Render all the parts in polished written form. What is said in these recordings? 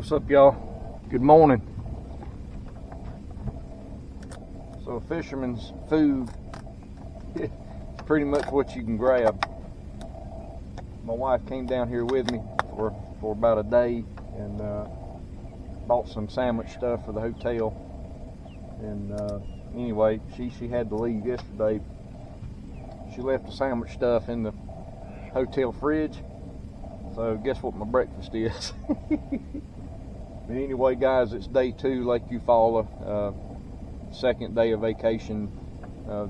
What's up, y'all? Good morning. So fisherman's food is pretty much what you can grab. My wife came down here with me for about a day and bought some sandwich stuff for the hotel. And anyway, she had to leave yesterday. She left the sandwich stuff in the hotel fridge. So guess what my breakfast is? But anyway, guys, it's day 2, Lake Eufaula. Second day of vacation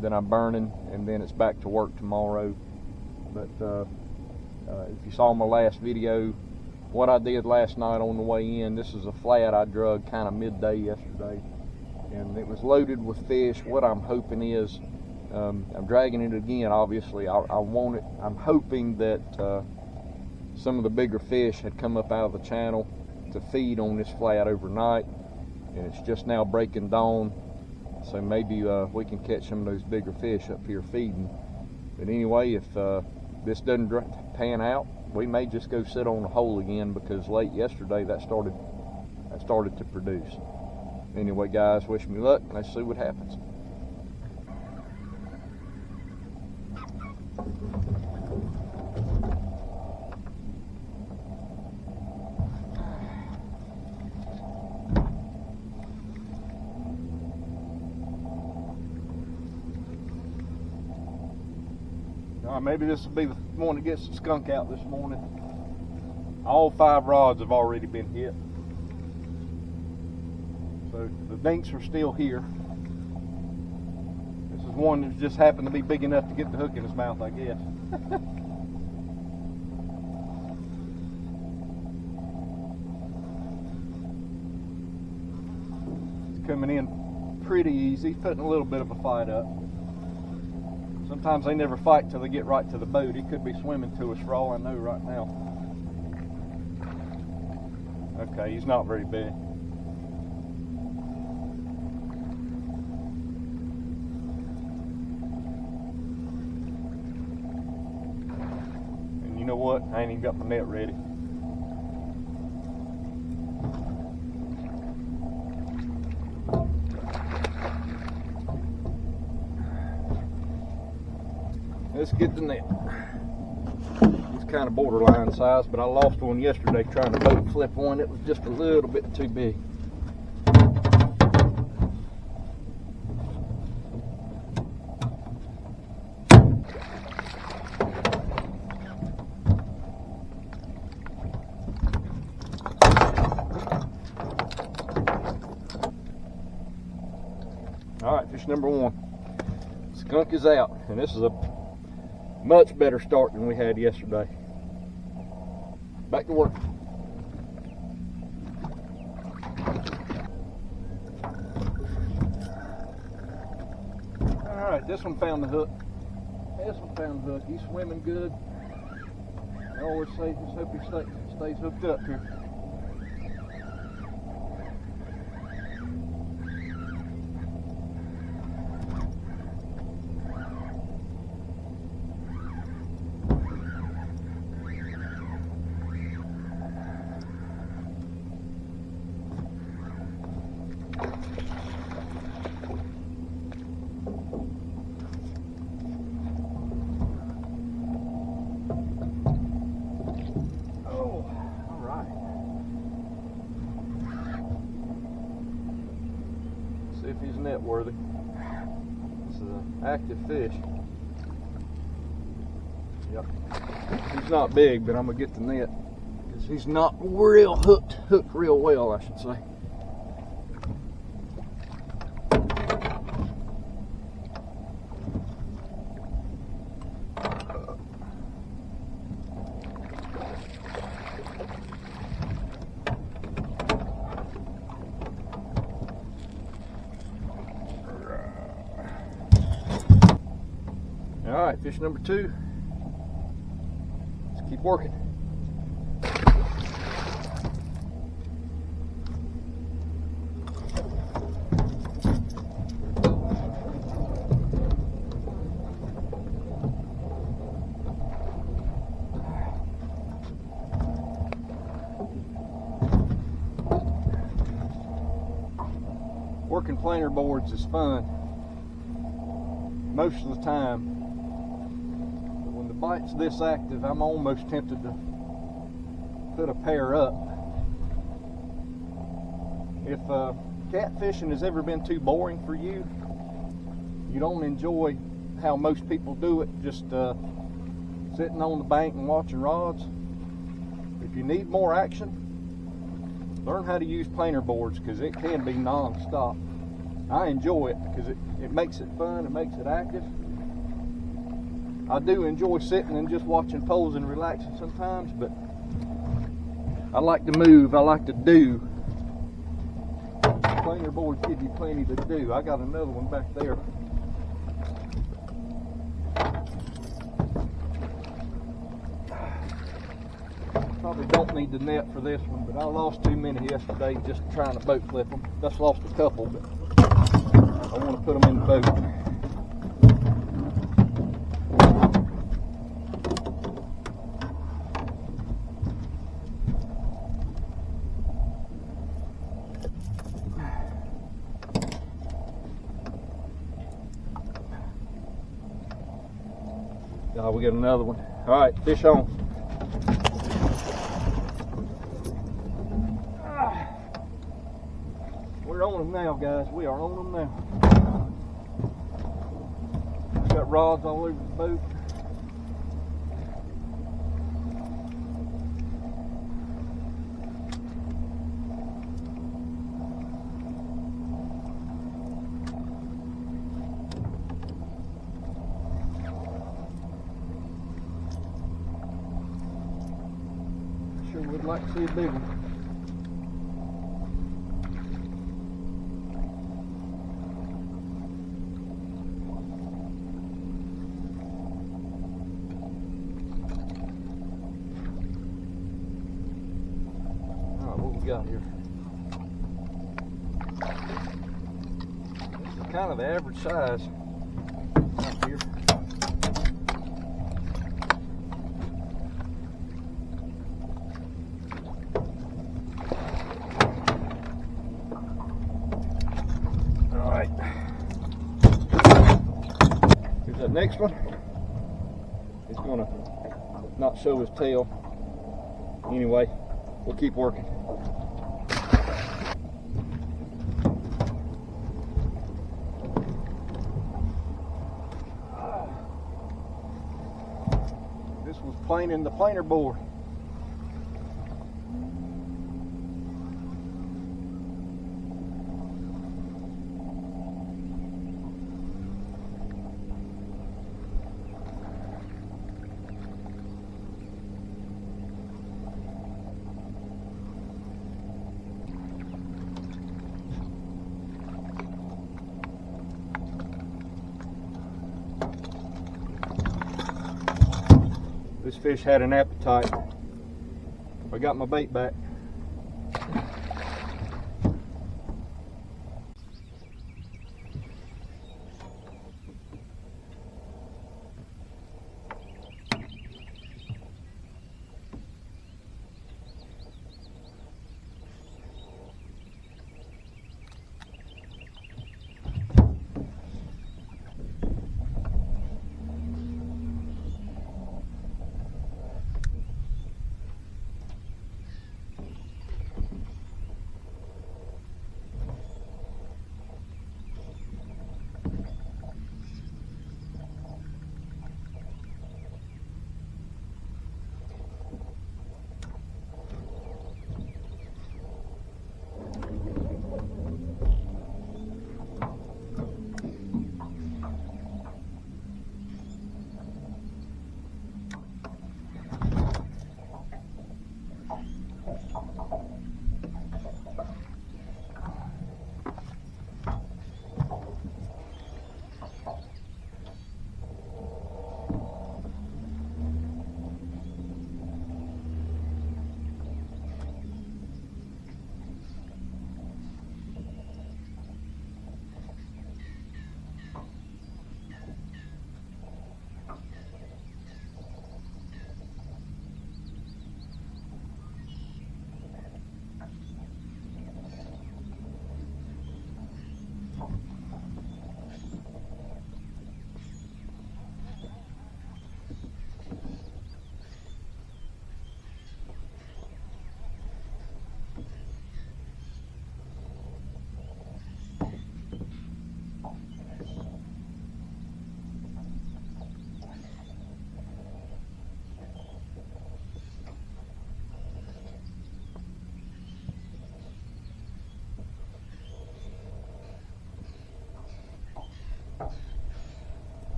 that I'm burning, and then it's back to work tomorrow. But if you saw my last video, what I did last night on the way in, this is a flat I drug kind of midday yesterday, and it was loaded with fish. What I'm hoping is, I'm dragging it again, obviously. I'm hoping that some of the bigger fish had come up out of the channel to feed on this flat overnight, and it's just now breaking dawn, so maybe we can catch some of those bigger fish up here feeding. But anyway, if this doesn't pan out, we may just go sit on the hole again, because late yesterday that started to produce. Anyway, guys, wish me luck. Let's see what happens. Maybe this will be the one that gets the skunk out this morning. All 5 rods have already been hit. So the dinks are still here. This is one that just happened to be big enough to get the hook in his mouth, I guess. It's coming in pretty easy, putting a little bit of a fight up. Sometimes they never fight till they get right to the boat. He could be swimming to us for all I know right now. Okay, he's not very big. And you know what? I ain't even got my net ready. Let's get the net. It's kind of borderline size, but I lost one yesterday trying to boat flip one. It was just a little bit too big. All right, fish number 1. Skunk is out, and this is a much better start than we had yesterday. Back to work. All right, this one found the hook. He's swimming good. I always say, just hope he stays hooked up here. See if he's net worthy. This is an active fish. Yep. He's not big, but I'm gonna get the net because he's not real hooked real well, I should say. All right, fish number 2. Let's keep working. working planer boards is fun most of the time, but when the bite's this active, I'm almost tempted to put a pair up. If catfishing has ever been too boring for you, you don't enjoy how most people do it, just sitting on the bank and watching rods. If you need more action, learn how to use planer boards, because it can be non-stop. I enjoy it because it makes it fun, it makes it active. I do enjoy sitting and just watching poles and relaxing sometimes, but I like to move, I like to do. Planer boards give you plenty to do. I got another one back there. Probably don't need the net for this one, but I lost too many yesterday just trying to boat flip them. Just lost a couple, but I want to put them in the boat. Oh, we got another one. All right, fish on. We're on them now, guys. We are on them now. We got rods all over the boat. Sure would like to see a big one. Got here. This is kind of the average size up here. All right. Here's that next one. It's gonna not show his tail. Anyway, we'll keep working. This was planing the planer board. This fish had an appetite. I got my bait back.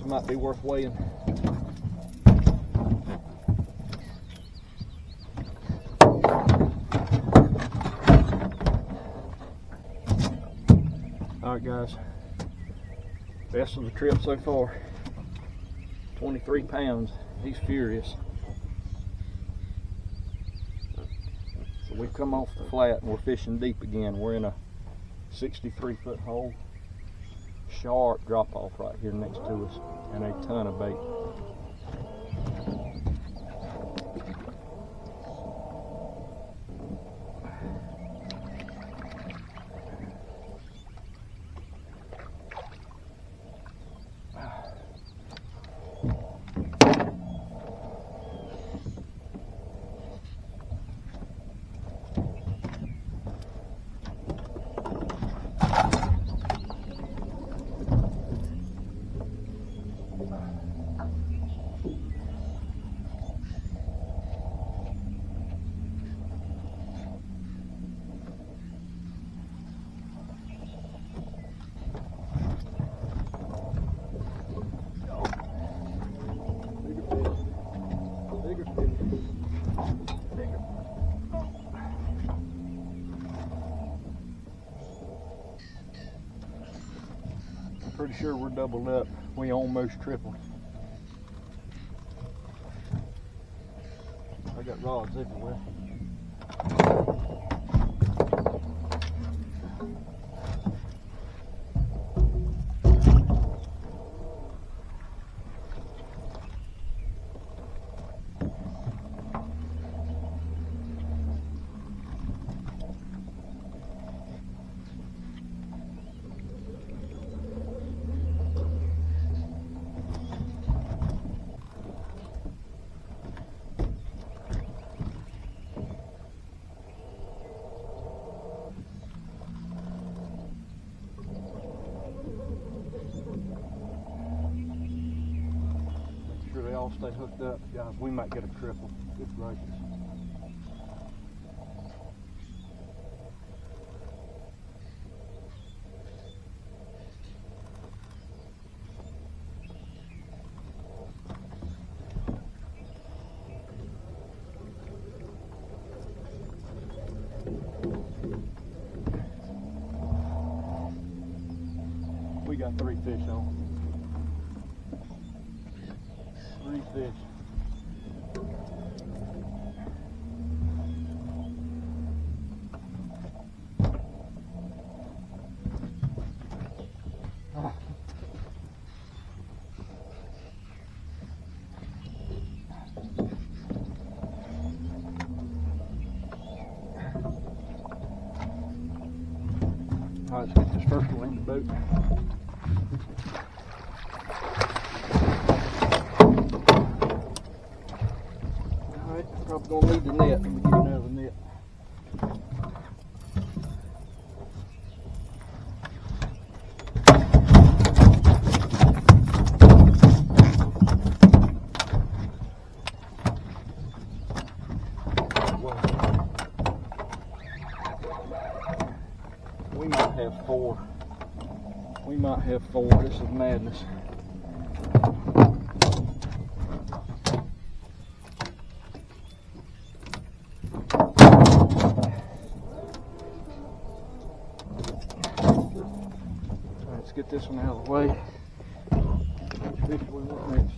one might be worth weighing. Alright guys, best of the trip so far. 23 pounds, he's furious. So we've come off the flat and we're fishing deep again. We're in a 63-foot hole. Sharp drop off right here next to us and a ton of bait. Pretty sure we're doubled up. We almost tripled. I got rods everywhere. They all stay hooked up, guys. We might get a triple. Good gracious. We got 3 fish on. 3 fish. All right, let's get this first one in the boat. Probably gonna need the net. Let me get another net. We might have 4. We might have 4. This is madness. Let's get this one out of the way. Which fish do we want next?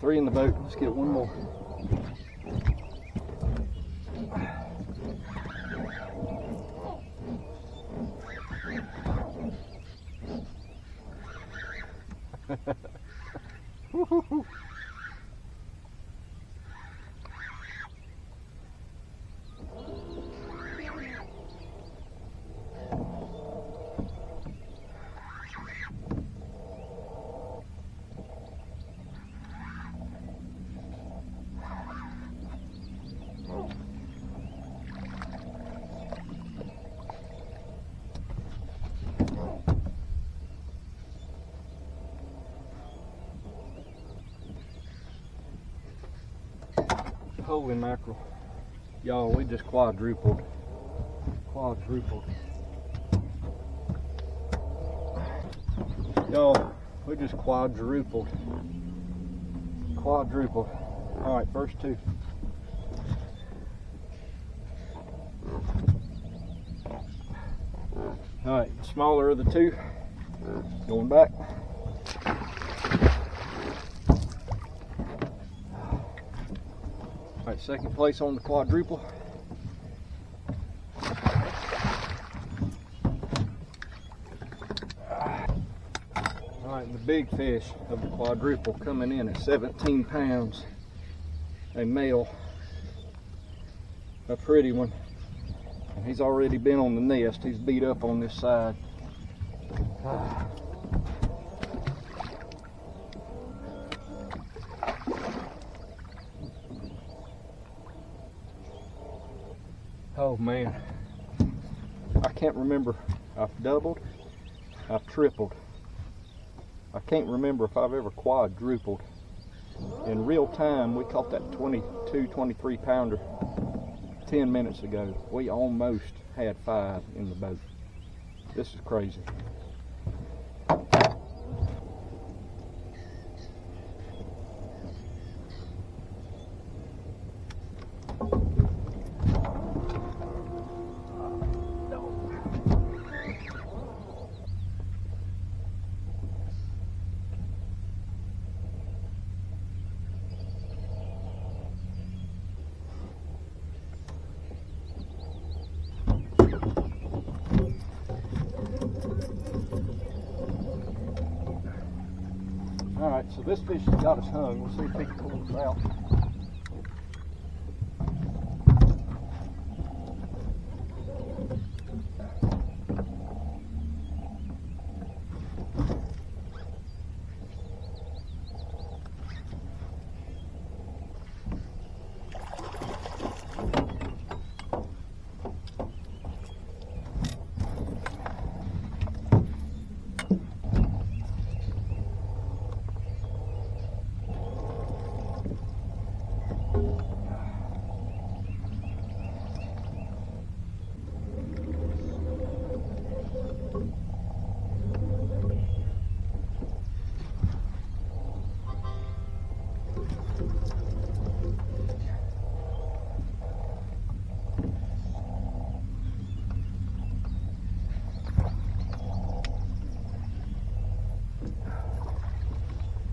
3 in the boat. Let's get one more. Holy mackerel. Y'all, we just quadrupled. Y'all, we just quadrupled. Alright, first 2. Alright, smaller of the 2. Going back. Alright, second place on the quadruple. Alright, the big fish of the quadruple coming in at 17 pounds. A male. A pretty one. And he's already been on the nest. He's beat up on this side. Oh man, I can't remember. I've doubled, I've tripled. I can't remember if I've ever quadrupled. In real time, we caught that 22, 23 pounder 10 minutes ago. We almost had 5 in the boat. This is crazy. Alright, so this fish has got us hung. We'll see if he can pull us out.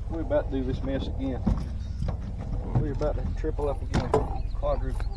We're about to do this mess again. We're about to triple up again. Quadruple.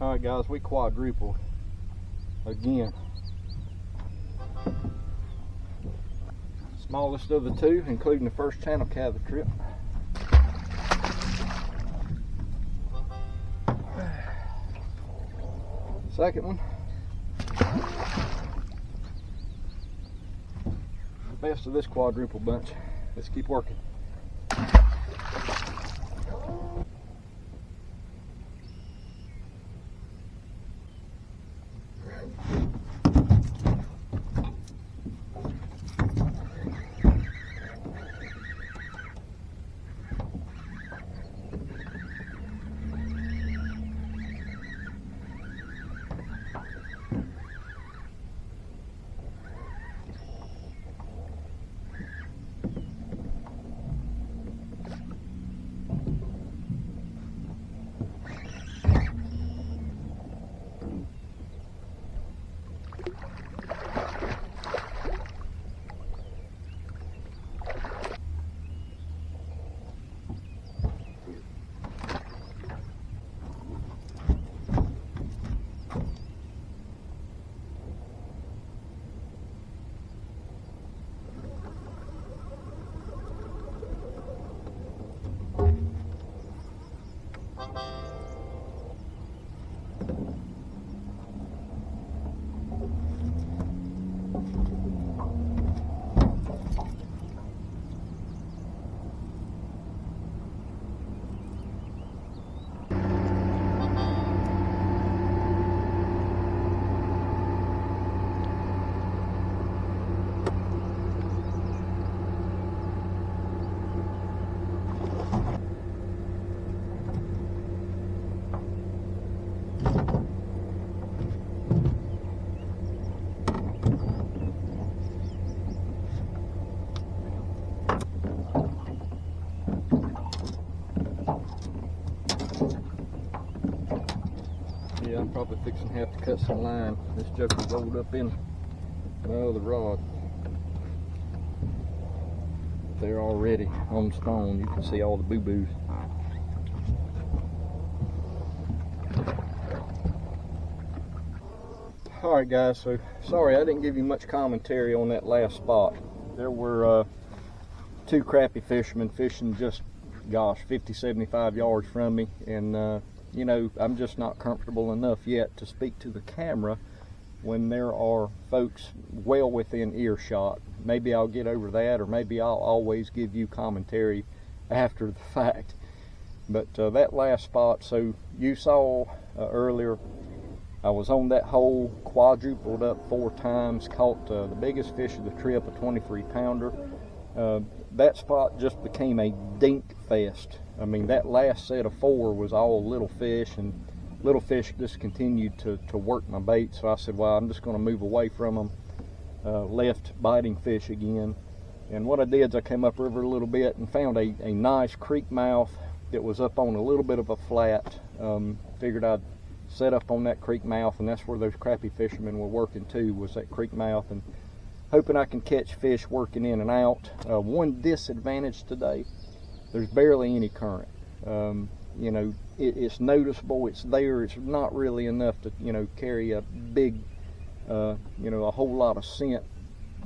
Alright guys, we quadrupled again. Smallest of the 2, including the first channel cat of the trip. Second one. The best of this quadruple bunch. Let's keep working. Probably fixing to have to cut some line. This joker's rolled up in my other rod. They're already on stone. You can see all the boo-boos. Alright guys, so sorry I didn't give you much commentary on that last spot. There were two crappie fishermen fishing just, gosh, 50-75 yards from me, and you know, I'm just not comfortable enough yet to speak to the camera when there are folks well within earshot. Maybe I'll get over that, or maybe I'll always give you commentary after the fact. But that last spot, so you saw earlier, I was on that hole, quadrupled up 4 times, caught the biggest fish of the trip, a 23-pounder. That spot just became a dink fest. I mean, that last set of 4 was all little fish, and little fish just continued to work my bait. So I said, well, I'm just going to move away from them. Left biting fish again. And what I did is I came upriver a little bit and found a nice creek mouth that was up on a little bit of a flat. Figured I'd set up on that creek mouth, and that's where those crappie fishermen were working too, was that creek mouth, and hoping I can catch fish working in and out. One disadvantage today, there's barely any current. You know, it's noticeable, it's there, it's not really enough to, you know, carry a big, you know, a whole lot of scent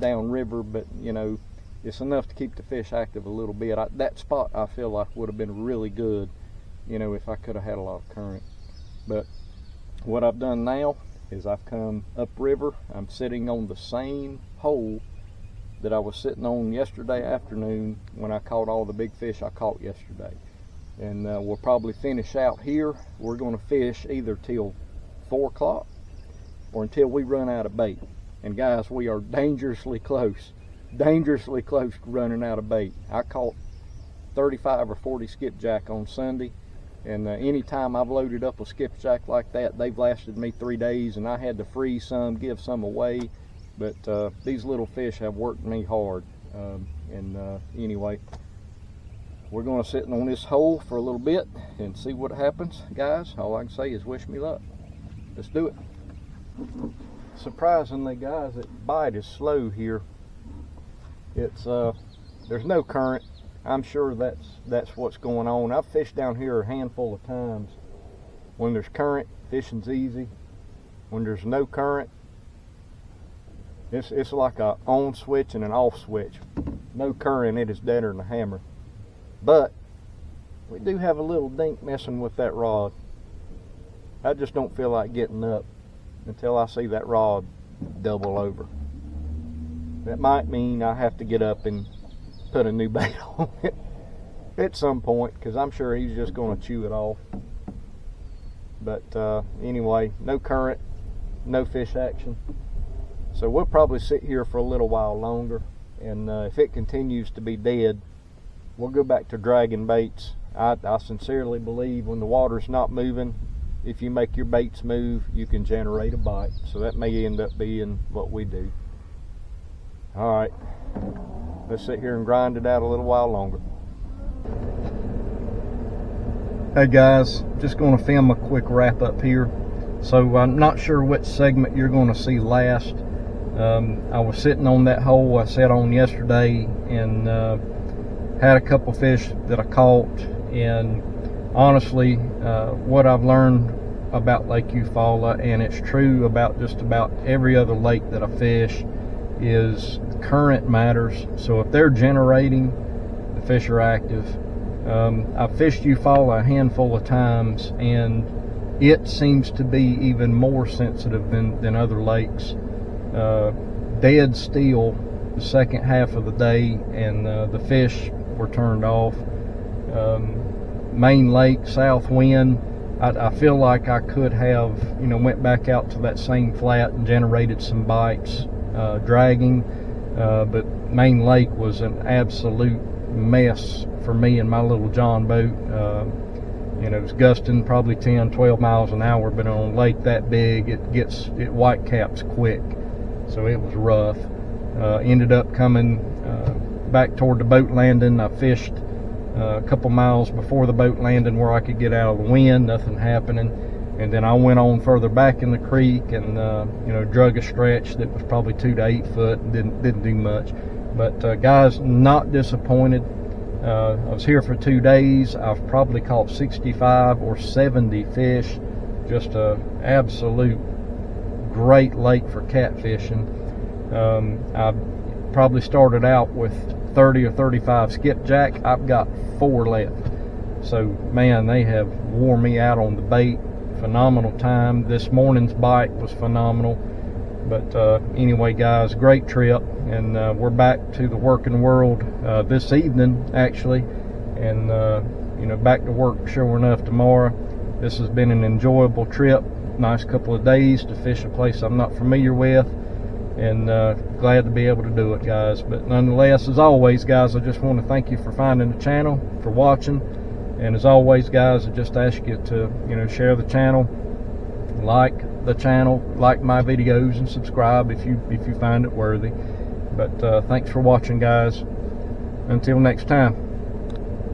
downriver, but, you know, it's enough to keep the fish active a little bit. That spot I feel like would have been really good, you know, if I could have had a lot of current. But what I've done now is I've come upriver. I'm sitting on the same hole that I was sitting on yesterday afternoon when I caught all the big fish I caught yesterday. And we'll probably finish out here. We're going to fish either till 4 o'clock or until we run out of bait. And guys, we are dangerously close to running out of bait. I caught 35 or 40 skipjack on Sunday. And anytime I've loaded up a skipjack like that, they've lasted me 3 days, and I had to freeze some, give some away. But these little fish have worked me hard. Anyway, we're going to sit on this hole for a little bit and see what happens. Guys, all I can say is wish me luck. Let's do it. Surprisingly, guys, that bite is slow here. It's there's no current. I'm sure that's what's going on. I've fished down here a handful of times. When there's current, fishing's easy. When there's no current, it's like a on switch and an off switch. No current, it is deader than a hammer. But we do have a little dink messing with that rod. I just don't feel like getting up until I see that rod double over. That might mean I have to get up and put a new bait on it at some point, because I'm sure he's just going to chew it off. But anyway, no current, no fish action. So we'll probably sit here for a little while longer, and if it continues to be dead, we'll go back to dragging baits. I sincerely believe when the water's not moving, if you make your baits move, you can generate a bite. So that may end up being what we do. All right, let's sit here and grind it out a little while longer. Hey guys, just going to film a quick wrap up here. So I'm not sure which segment you're going to see last. I was sitting on that hole I sat on yesterday, and had a couple fish that I caught. And honestly, what I've learned about Lake Eufaula, and it's true about just about every other lake that I fish, is current matters. So if they're generating, the fish are active. I've fished Eufaula a handful of times, and it seems to be even more sensitive than other lakes. Dead still the second half of the day, and the fish were turned off. Main lake, south wind, I feel like I could have, you know, went back out to that same flat and generated some bites dragging, but main lake was an absolute mess for me and my little John boat. You know, it was gusting probably 10-12 miles an hour, but on a lake that big, it white caps quick, so it was rough. Ended up coming back toward the boat landing. I fished a couple miles before the boat landing where I could get out of the wind, nothing happening. and then I went on further back in the creek and you know, drug a stretch that was probably 2 to 8 foot and didn't do much. But guys, not disappointed. I was here for 2 days. I've probably caught 65 or 70 fish. Just a absolute great lake for catfishing. I probably started out with 30 or 35 skipjack. I've got 4 left. So man, they have wore me out on the bait. Phenomenal time. This morning's bite was phenomenal. But anyway, guys, great trip, and we're back to the working world this evening, actually, and you know, back to work sure enough tomorrow. This has been an enjoyable trip. Nice couple of days to fish a place I'm not familiar with, and glad to be able to do it, guys. But nonetheless, as always, guys, I just want to thank you for finding the channel, for watching, and as always, guys, I just ask you to, you know, share the channel, like the channel, like my videos, and subscribe if you find it worthy. But thanks for watching, guys. Until next time.